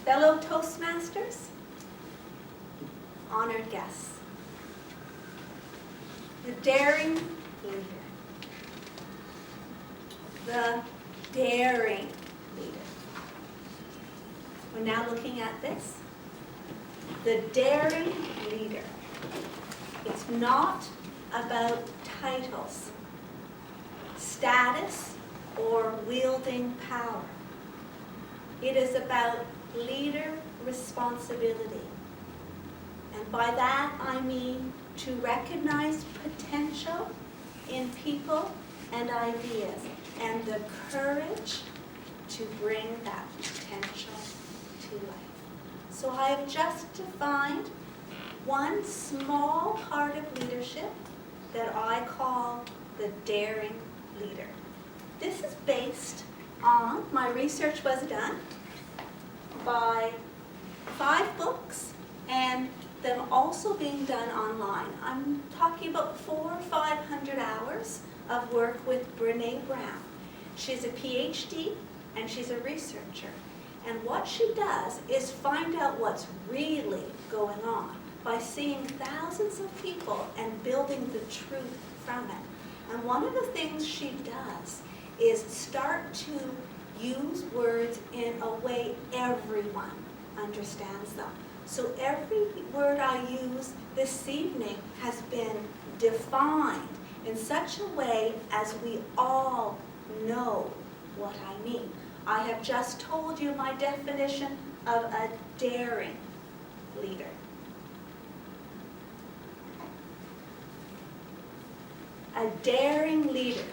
Fellow Toastmasters, honored guests, the daring leader, the daring leader. We're now looking at this. The daring leader. It's not about titles, status, or wielding power. It is about leader responsibility. And by that I mean to recognize potential in people and ideas and the courage to bring that potential to life. So I have just defined one small part of leadership that I call the daring leader. This is based on, my research was done by 5 books and them also being done online. I'm talking about 400 or 500 hours of work with Brene Brown. She's a PhD and she's a researcher. And what she does is find out what's really going on by seeing thousands of people and building the truth from it. And one of the things she does is start to use words in a way everyone understands them. So every word I use this evening has been defined in such a way as we all know what I mean. I have just told you my definition of a daring leader. A daring leader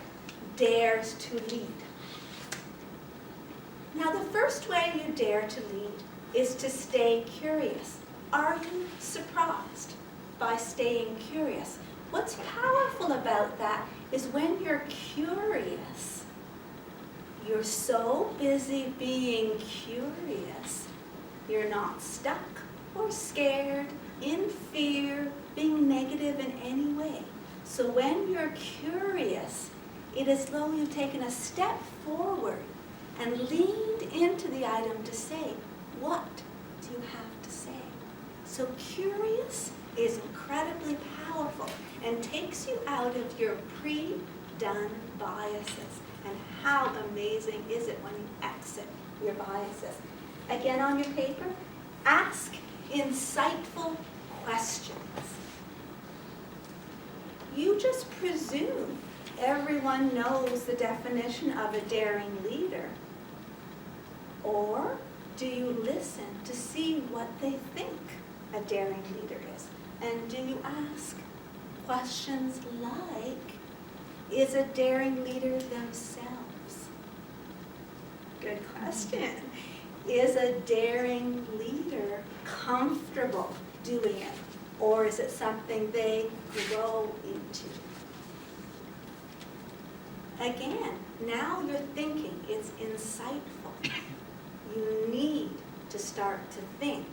dares to lead. Now, the first way you dare to lead is to stay curious. Are you surprised by staying curious? What's powerful about that is when you're curious, you're so busy being curious, you're not stuck or scared, in fear, being negative in any way. So when you're curious, it is as though you've taken a step forward and leaned into the item to say, what do you have to say? So curious is incredibly powerful and takes you out of your pre-done biases. And how amazing is it when you exit your biases? Again on your paper, ask insightful questions. You just presume everyone knows the definition of a daring leader. Or do you listen to see what they think a daring leader is? And do you ask questions like, is a daring leader themselves? Good question. Is a daring leader comfortable doing it? Or is it something they grow into? Again, now you're thinking, it's insightful. You need to start to think.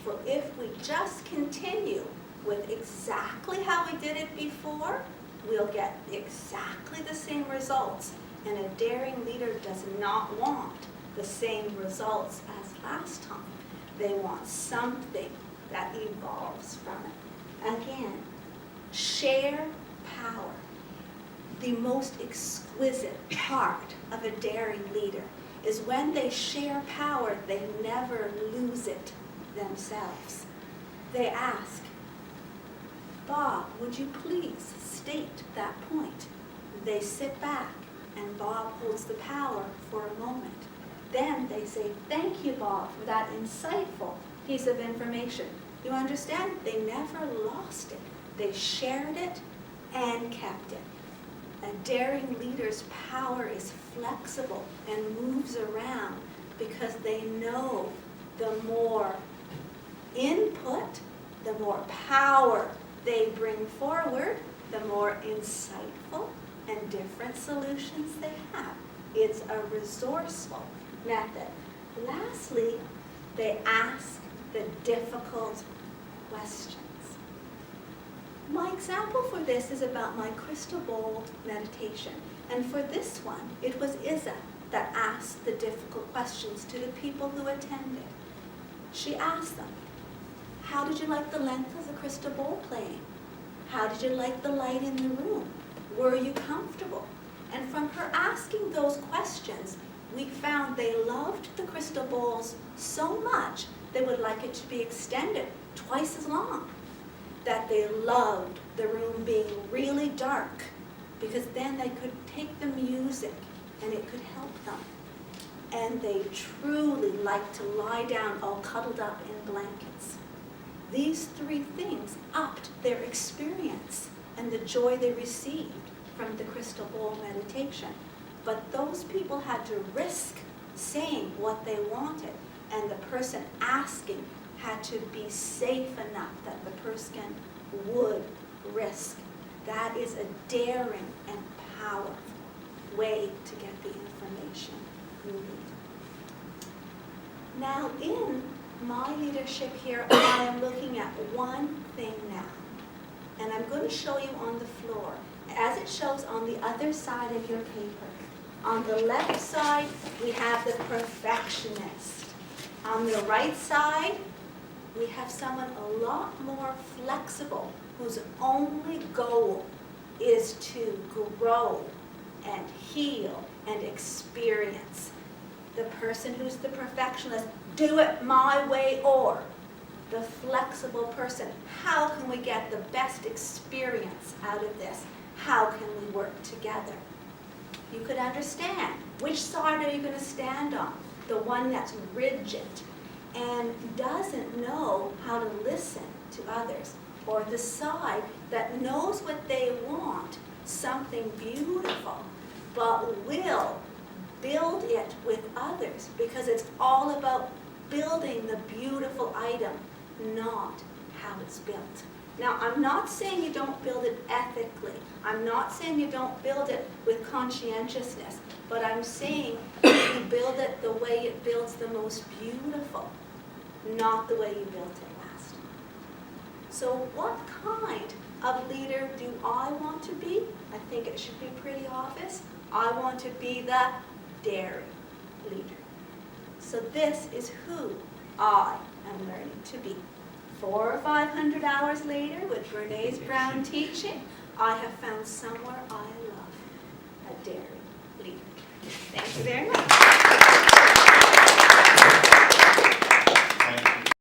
For if we just continue with exactly how we did it before, we'll get exactly the same results. And a daring leader does not want the same results as last time. They want something that evolves from it. Again, share power. The most exquisite part of a daring leader is when they share power, they never lose it themselves. They ask, Bob, would you please state that point? They sit back and Bob holds the power for a moment. Then they say, thank you, Bob, for that insightful piece of information. You understand? They never lost it. They shared it and kept it. A daring leader's power is flexible and moves around because they know the more input, the more power they bring forward, the more insightful and different solutions they have. It's a resourceful method. Lastly, they ask the difficult questions. My example for this is about my crystal bowl meditation. And for this one, it was Isa that asked the difficult questions to the people who attended. She asked them, how did you like the length of the crystal bowl playing? How did you like the light in the room? Were you comfortable? And from her asking those questions, we found they loved the crystal bowls so much they would like it to be extended twice as long. That they loved the room being really dark because then they could take the music and it could help them. And they truly liked to lie down all cuddled up in blankets. These three things upped their experience and the joy they received from the crystal bowl meditation. But those people had to risk saying what they wanted, and the person asking had to be safe enough that the person would risk. That is a daring and powerful way to get the information you need. Now, in my leadership here, I am looking at one thing now, and I'm going to show you on the floor, as it shows on the other side of your paper. On the left side, we have the perfectionist. On the right side, we have someone a lot more flexible, whose only goal is to grow and heal and experience. The person who's the perfectionist, do it my way, or the flexible person, how can we get the best experience out of this? How can we work together? You could understand, which side are you going to stand on? The one that's rigid and doesn't know how to listen to others, or the side that knows what they want, something beautiful, but will build it with others, because it's all about building the beautiful item, not how it's built. Now, I'm not saying you don't build it ethically. I'm not saying you don't build it with conscientiousness, but I'm saying you build it the way it builds the most beautiful, not the way you built it last. So what kind of leader do I want to be? I think it should be pretty obvious. I want to be the daring leader. So this is who I am learning to be. 400 or 500 hours later, with Brene Brown teaching, I have found somewhere I love, a daring leader. Thank you very much.